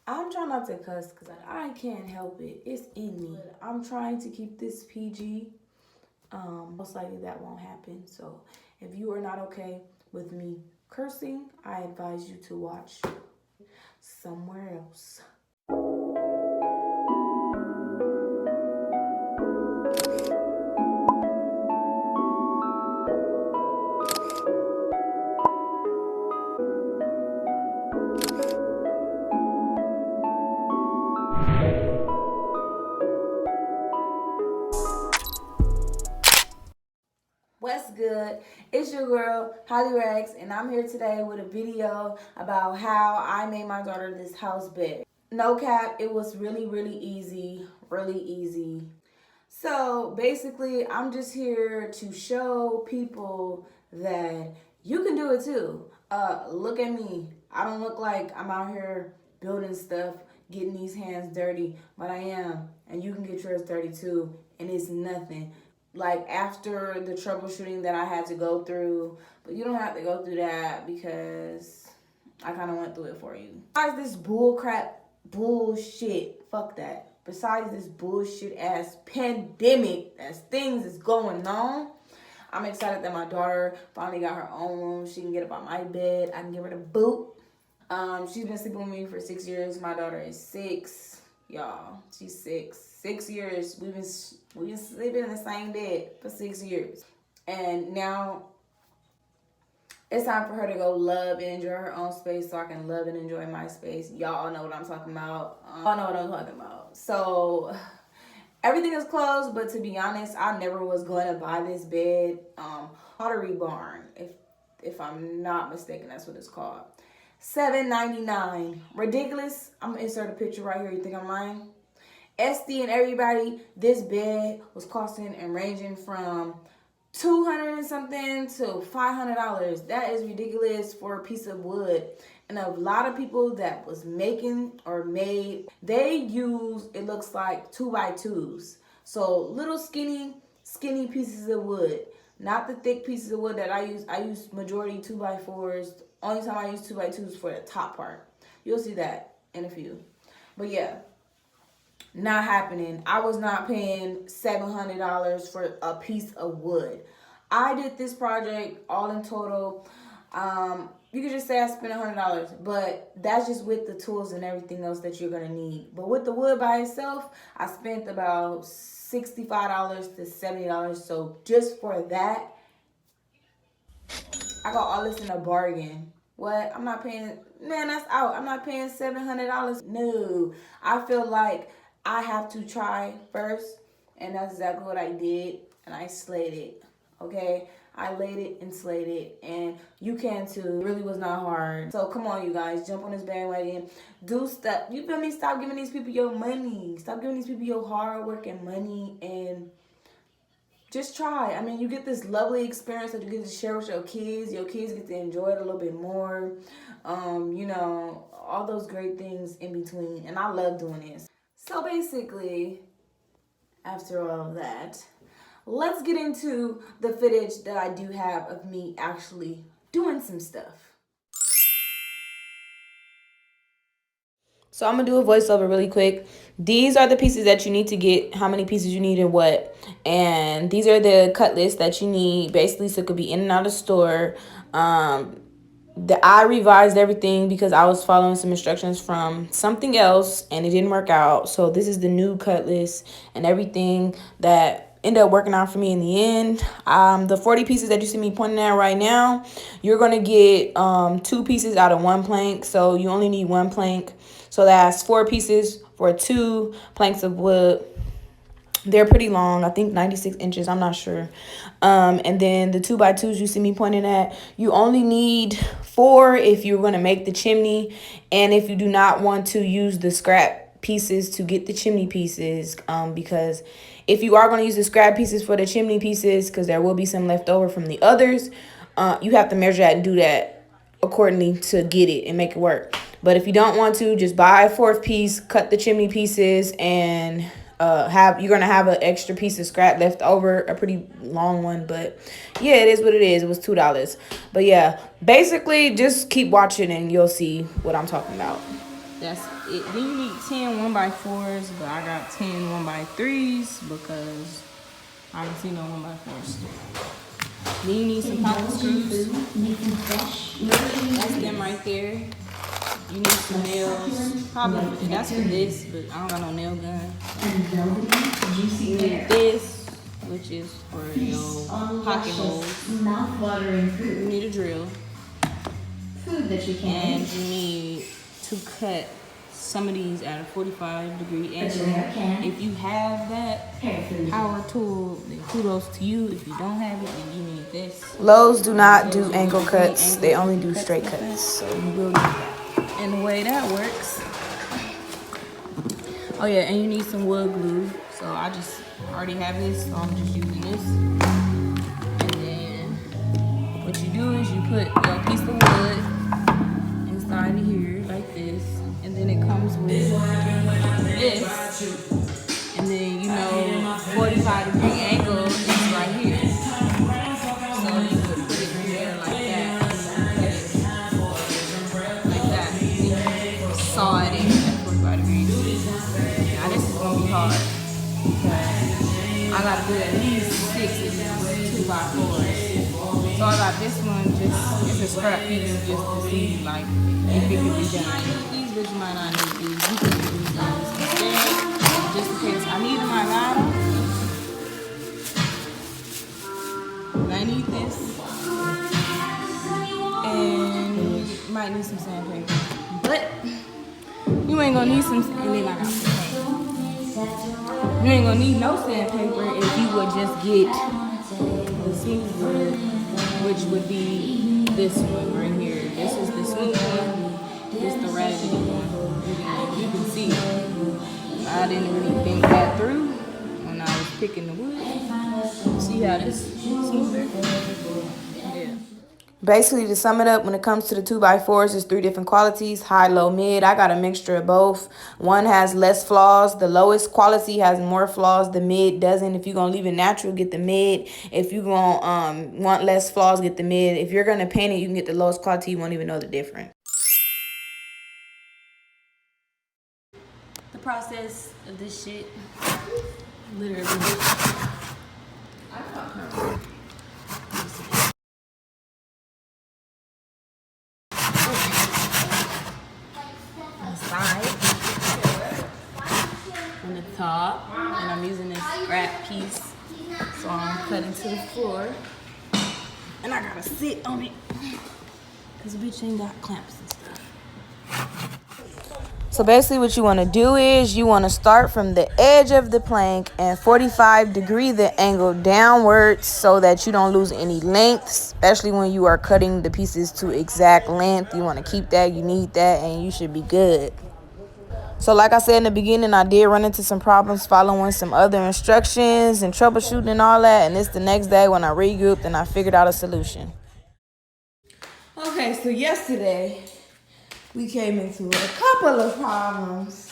I'm trying not to cuss because I can't help it. It's in me. I'm trying to keep this PG. Most likely that won't happen. So if you are not okay with me cursing, I advise you to watch somewhere else. What's good? It's your girl, Holly Rex, and I'm here today with a video about how I made my daughter this house bed. No cap, it was really, really easy, really easy. So basically, I'm just here to show people that you can do it too. Look at me. I don't look like I'm out here building stuff, getting these hands dirty, but I am. And you can get yours dirty too, and it's nothing. Like after the troubleshooting that I had to go through, but you don't have to go through that because I kind of went through it for you. Besides this bullcrap bullshit, fuck that. Besides this bullshit ass pandemic as things is going on, I'm excited that my daughter finally got her own room. She can get up on my bed. I can give her the boot. She's been sleeping with me for 6 years. My daughter is 6. Y'all, she's 6. 6 years. We've been sleeping in the same bed for 6 years. And now it's time for her to go love and enjoy her own space so I can love and enjoy my space. Y'all know what I'm talking about. Y'all know what I'm talking about. So everything is closed, but to be honest, I never was going to buy this bed. Pottery Barn, if I'm not mistaken, that's what it's called. $7.99. Ridiculous. I'm gonna insert a picture right here. You think I'm lying? SD and everybody, this bed was costing and ranging from $200 and something to $500. That is ridiculous for a piece of wood. And a lot of people that was making or made, they use, it looks like 2x2s. So little skinny pieces of wood. Not the thick pieces of wood that I use. I use majority 2x4s. Only time I use 2x2s for the top part. You'll see that in a few. But yeah, not happening. I was not paying $700 for a piece of wood. I did this project all in total. You could just say I spent $100, but that's just with the tools and everything else that you're gonna need. But with the wood by itself, I spent about $65 to $70. So just for that, I got all this in a bargain. What? I'm not paying, man, that's out. I'm not paying $700. No. I feel like I have to try first, and that's exactly what I did, and I slayed it. Okay? I laid it and slayed it, and you can too. It really was not hard. So come on, you guys, jump on this bandwagon. Do stuff. You feel me? Stop giving these people your money. Stop giving these people your hard work and money, and just try. I mean, you get this lovely experience that you get to share with your kids. Your kids get to enjoy it a little bit more. All those great things in between. And I love doing this. So basically, after all of that, let's get into the footage that I do have of me actually doing some stuff. So I'm gonna do a voiceover really quick. These are the pieces that you need to get, how many pieces you need and what. And these are the cut lists that you need, basically, so it could be in and out of store. I revised everything because I was following some instructions from something else and it didn't work out. So this is the new cut list and everything that ended up working out for me in the end. The 40 pieces that you see me pointing at right now, you're going to get 2 pieces out of 1 plank. So you only need 1 plank. So that's 4 pieces for 2 planks of wood. They're pretty long. I think 96 inches. I'm not sure. And then the 2x2s you see me pointing at, you only need 4 if you're going to make the chimney. And if you do not want to use the scrap pieces to get the chimney pieces, because if you are going to use the scrap pieces for the chimney pieces, because there will be some left over from the others, you have to measure that and do that accordingly to get it and make it work. But if you don't want to, just buy a 4th piece, cut the chimney pieces, and you're gonna have an extra piece of scrap left over, a pretty long one. But yeah, it is what it is. It was $2. But yeah, basically just keep watching and you'll see what I'm talking about. That's it. Then you need 10 1x4s, but I got 10 1x3s because I don't see no 1x4s. Then you need some power screws. That's them right there. You need some nails. Probably that's for this, but I don't got no nail gun. You need this, which is for your pocket holes. You need a drill. And you need to cut some of these at a 45-degree angle. If you have that power tool, then kudos to you. If you don't have it, then you need this. Lowe's do not do angle cuts. They only do straight cuts. So you will need that. And the way that works, oh yeah, and you need some wood glue. So I already have this, so I'm just using this. And then what you do is you put a piece of wood inside of here like this, and then it comes with this, and then 45-degree angle is right here. So you could put it here like that, like that. Saw it in at 45 degrees. Now this is gonna be hard because I gotta do at least 6 of these 2x4s. So I got this one, it's a scrap piece just to see like if it can be done. These bitches might not need these. You can use these instead, just in case I need them. I got them. I need this, and you might need some sandpaper, but you ain't gonna need some. And then I got some paint. You ain't gonna need no sandpaper if you would just get the smooth wood, which would be this one right here. This is the smooth one. This the raggedy one. You can see I didn't really think that through when I was picking the wood. See how this is smoother? Yeah. Basically, to sum it up, when it comes to the 2x4s, there's 3 different qualities: high, low, mid. I got a mixture of both. One has less flaws. The lowest quality has more flaws. The mid doesn't. If you're going to leave it natural, get the mid. If you're going to want less flaws, get the mid. If you're going to paint it, you can get the lowest quality. You won't even know the difference. The process of this shit, literally. Side on the top, and I'm using this scrap piece, so I'm cutting to the floor, and I gotta sit on it because the bitch ain't got clamps and stuff. So basically what you want to do is you want to start from the edge of the plank and 45-degree the angle downwards so that you don't lose any length, especially when you are cutting the pieces to exact length. You want to keep that, you need that, and you should be good. So like I said in the beginning, I did run into some problems following some other instructions and troubleshooting and all that, and it's the next day when I regrouped and I figured out a solution. Okay, so yesterday we came into a couple of problems,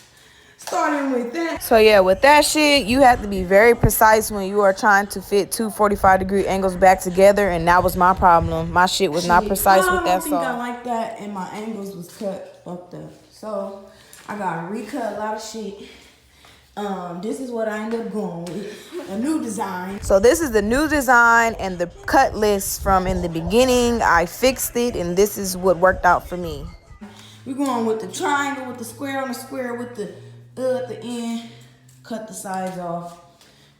starting with that. So yeah, with that shit, you have to be very precise when you are trying to fit 2 45-degree angles back together, and that was my problem. My shit was not precise with that saw. I don't think I like that, and my angles was cut fucked up. So I gotta recut a lot of shit. This is what I ended up going with, a new design. So this is the new design and the cut list from in the beginning. I fixed it, and this is what worked out for me. We're going with the triangle, with the square on the square, with the at the end. Cut the sides off.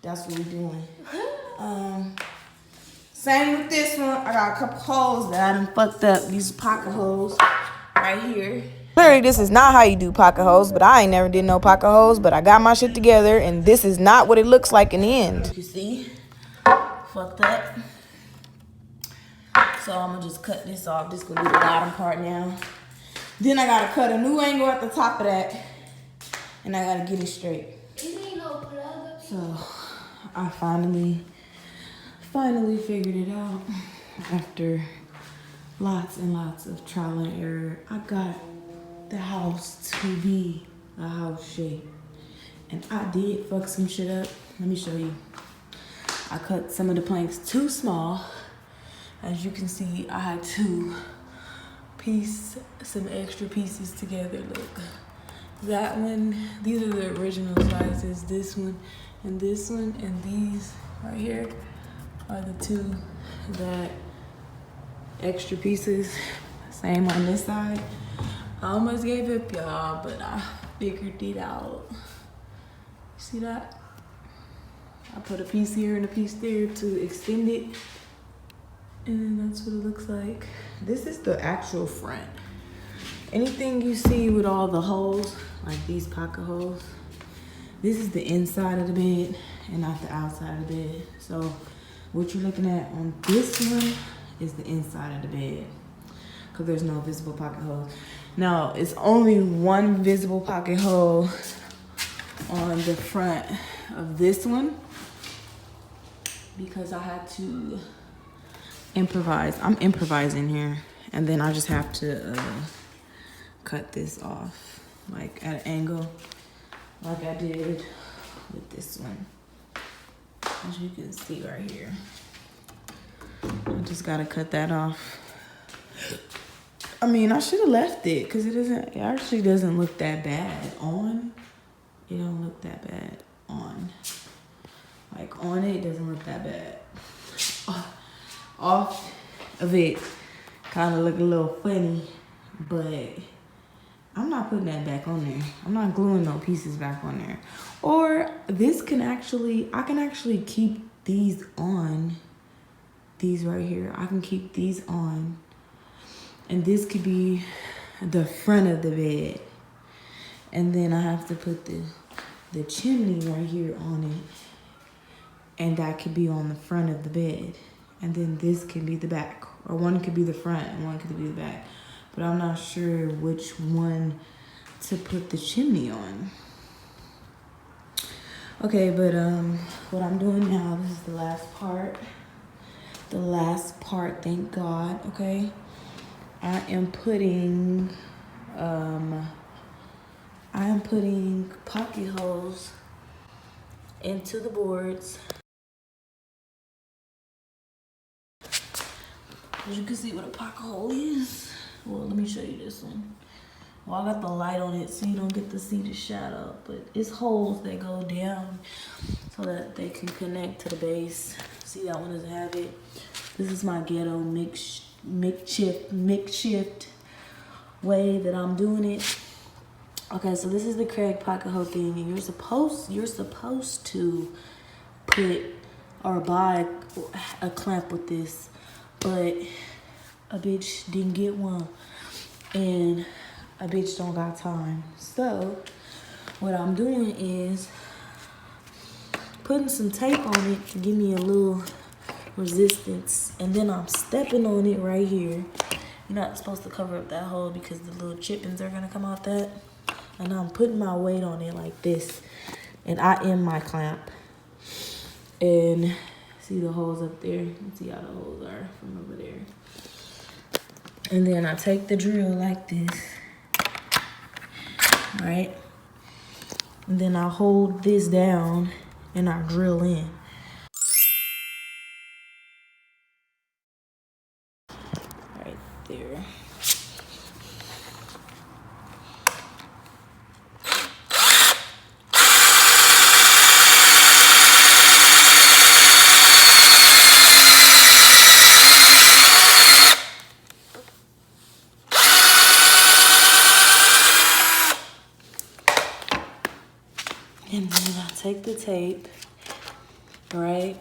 That's what we're doing. Same with this one. I got a couple holes that I done fucked up. These pocket holes right here. Clearly, this is not how you do pocket holes, but I ain't never did no pocket holes, but I got my shit together, and this is not what it looks like in the end. You see? Fucked up. So I'm gonna just cut this off. This gonna be the bottom part now. Then I gotta cut a new angle at the top of that, and I gotta get it straight. So I finally figured it out after lots and lots of trial and error. I got the house to be a house shape, and I did fuck some shit up. Let me show you. I cut some of the planks too small. As you can see, I had to piece some extra pieces together. Look, That one, these are the original sizes. This one, and these right here are the two that extra pieces. Same on this side. I almost gave up, y'all, but I figured it out. See that? I put a piece here and a piece there to extend it. And then that's what it looks like. This is the actual front. Anything you see with all the holes, like these pocket holes, this is the inside of the bed and not the outside of the bed. So what you're looking at on this one is the inside of the bed, because there's no visible pocket holes. Now, it's only one visible pocket hole on the front of this one because I had to improvise. I'm improvising here, and then I just have to cut this off like at an angle like I did with this one, as you can see right here. I just gotta cut that off. I mean, I should have left it because it actually doesn't look that bad on. It don't look that bad on. Like on it doesn't look that bad. Off of it kind of look a little funny, but I'm not putting that back on there. I'm not gluing no pieces back on there. Or this can actually, I can actually keep these on. These right here, I can keep these on. And this could be the front of the bed. And then I have to put the chimney right here on it. And that could be on the front of the bed. And then this could be the back. Or one could be the front and one could be the back. But I'm not sure which one to put the chimney on. Okay, but what I'm doing now, this is the last part. The last part, thank God, okay? I am putting pocket holes into the boards. As you can see what a pocket hole is. Well, let me show you this one. Well, I got the light on it so you don't get to see the shadow, but it's holes that go down so that they can connect to the base. See, that one doesn't have it. This is my ghetto makeshift way that I'm doing it. Okay, so this is the Craig pocket hole thing, and you're supposed to put or buy a clamp with this, but a bitch didn't get one, and a bitch don't got time. So what I'm doing is putting some tape on it to give me a little resistance, and then I'm stepping on it right here. You're not supposed to cover up that hole because the little chippings are gonna come out that. And I'm putting my weight on it like this, and I am my clamp. And see the holes up there? Let's see how the holes are from over there. And then I take the drill like this, right? And then I hold this down and I drill in. Right there. And then I take the tape, right?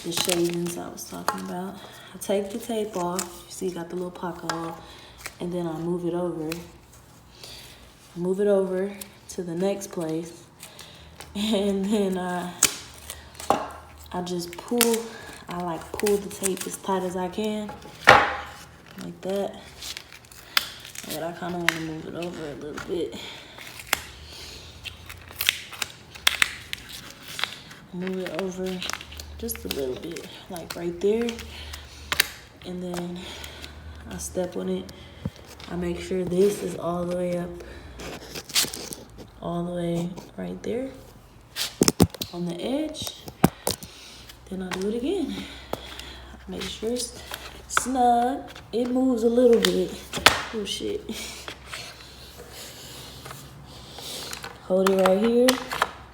The shavings I was talking about. I take the tape off. You see, you got the little pocket hole. And then I move it over. Move it over to the next place. And then I just pull. I like pull the tape as tight as I can. Like that. But I kind of want to move it over a little bit. Move it over just a little bit, like right there. And then I step on it. I make sure this is all the way up, all the way right there on the edge. Then I do it again. Make sure it's snug. It moves a little bit. Oh shit. hold it right here,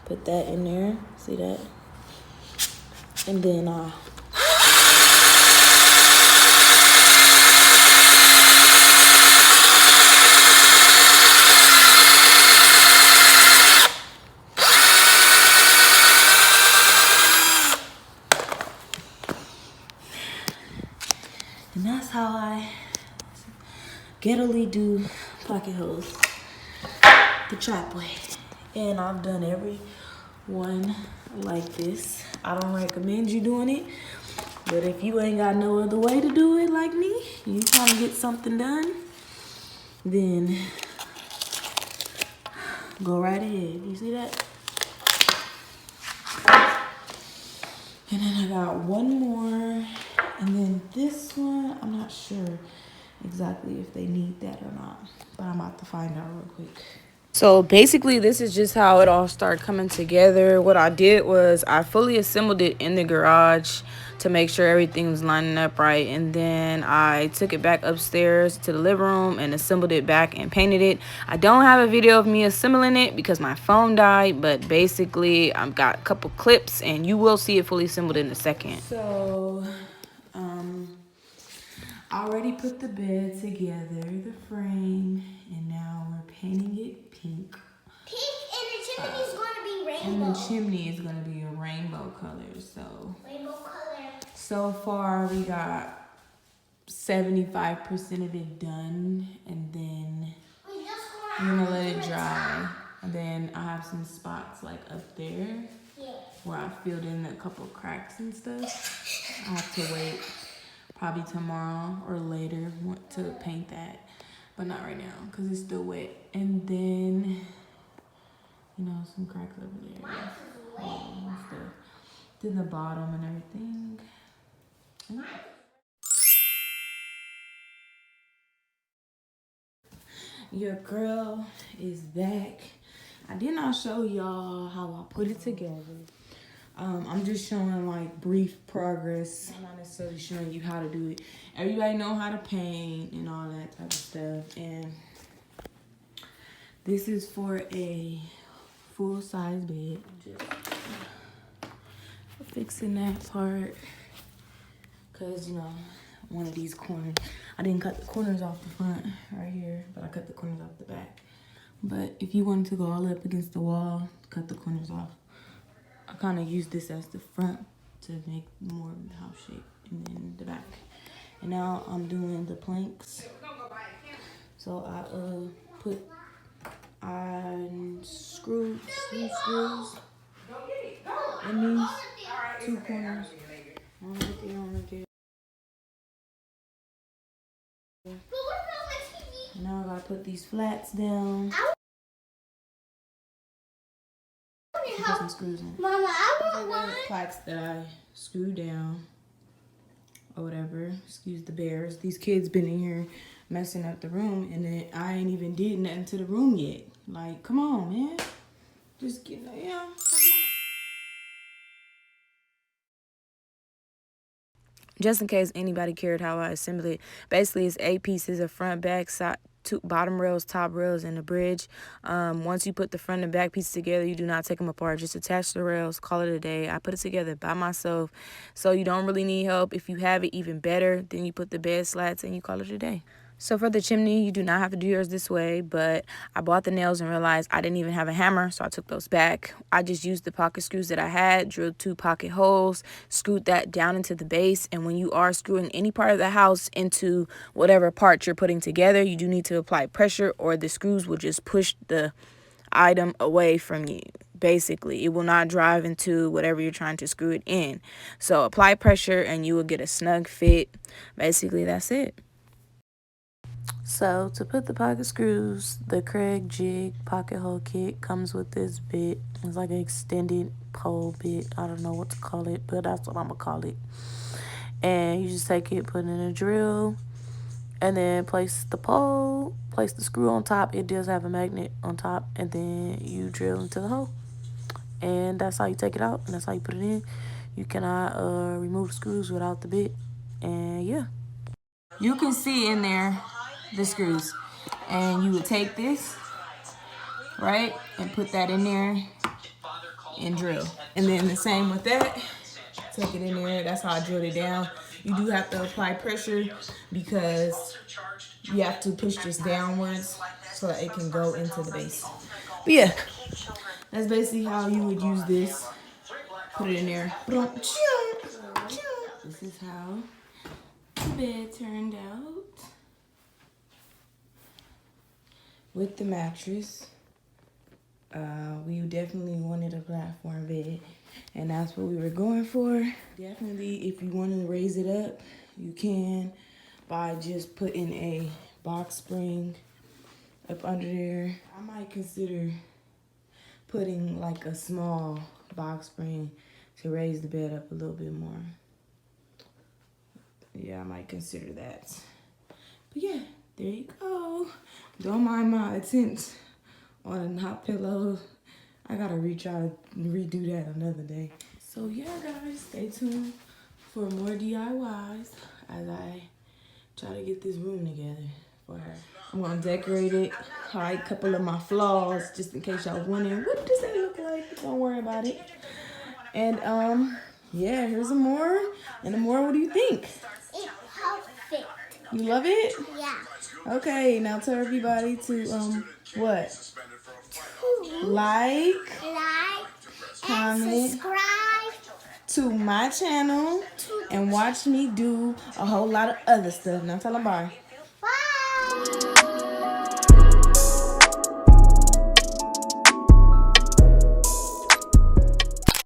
put that in there, see that? And then and that's how I gettily do pocket holes the trap way. And I've done every one like this. I don't recommend you doing it, but if you ain't got no other way to do it like me, you trying to get something done, then go right ahead. You see that? And then I got one more, and then this one, I'm not sure exactly if they need that or not, but I'm about to find out real quick. So basically, this is just how it all started coming together. What I did was I fully assembled it in the garage to make sure everything was lining up right. And then I took it back upstairs to the living room and assembled it back and painted it. I don't have a video of me assembling it because my phone died. But basically, I've got a couple clips and you will see it fully assembled in a second. So, I already put the bed together, the frame, and now we're painting it pink. Pink, and the chimney is going to be rainbow. And the chimney is going to be a rainbow color. So, rainbow color. So far, we got 75% of it done, and then we're gonna let it dry. And then I have some spots like up there where I filled in a couple cracks and stuff. I have to wait probably tomorrow or later to paint that, but not right now because it's still wet. And then, you know, some cracks over there and stuff. Then the bottom and everything. Your girl is back. I did not show y'all how I put it together. I'm just showing like brief progress. I'm not necessarily showing you how to do it. Everybody know how to paint and all that type of stuff. And this is for a full-size bed. Just fixing that part. Cause you know, one of these corners, I didn't cut the corners off the front right here, but I cut the corners off the back. But if you wanted to go all up against the wall, cut the corners off. I kind of use this as the front to make more of the house shape, and then the back. And now I'm doing the planks. So I screwed two screws in these two corners. One right there, one right there. Now I gotta put these flats down. Put some screws in. Mama, I want one. Flats that I screwed down or whatever. Excuse the bears. These kids been in here messing up the room, and then I ain't even did nothing to the room yet. Like, come on, man. Just get, come on. Just in case anybody cared how I assembled it, basically it's 8 pieces of front, back, side, two bottom rails, top rails, and a bridge. Once you put the front and back pieces together, you do not take them apart. Just attach the rails, call it a day. I put it together by myself, so you don't really need help. If you have it, even better. Then you put the bed slats and you call it a day. So for the chimney, you do not have to do yours this way, but I bought the nails and realized I didn't even have a hammer, so I took those back. I just used the pocket screws that I had, drilled 2 pocket holes, screwed that down into the base, and when you are screwing any part of the house into whatever part you're putting together, you do need to apply pressure or the screws will just push the item away from you. Basically, it will not drive into whatever you're trying to screw it in. So apply pressure and you will get a snug fit. Basically, that's it. So to put the pocket screws, the Craig Jig pocket hole kit comes with this bit. It's like an extended pole bit. I don't know what to call it, but that's what I'm gonna call it. And you just take it, put it in a drill, and then place the pole, place the screw on top. It does have a magnet on top, and then you drill into the hole. And that's how you take it out, and that's how you put it in. You cannot remove the screws without the bit. And yeah. You can see in there the screws, and you would take this right? And put that in there and drill. And then the same with that. Tuck it in there. That's how I drilled it down. You do have to apply pressure because you have to push this downwards so that it can go into the base. But yeah, that's basically how you would use this. Put it in there. This is how the bed turned out with the mattress. We definitely wanted a platform bed, and that's what we were going for. Definitely, if you want to raise it up, you can by just putting a box spring up under there. I might consider putting like a small box spring to raise the bed up a little bit more. Yeah, I might consider that. But yeah, there you go. Don't mind my attempts on a hot pillow. I gotta redo that another day. So yeah, guys, stay tuned for more DIYs as I try to get this room together for her. I'm gonna decorate it, hide a couple of my flaws, just in case y'all wondering, what does that look like? Don't worry about it. And yeah, here's some more. And the more, what do you think? It's perfect. You love it? Yeah. Okay, now tell everybody to what? Like, comment, and subscribe to my channel and watch me do a whole lot of other stuff. Now tell them bye.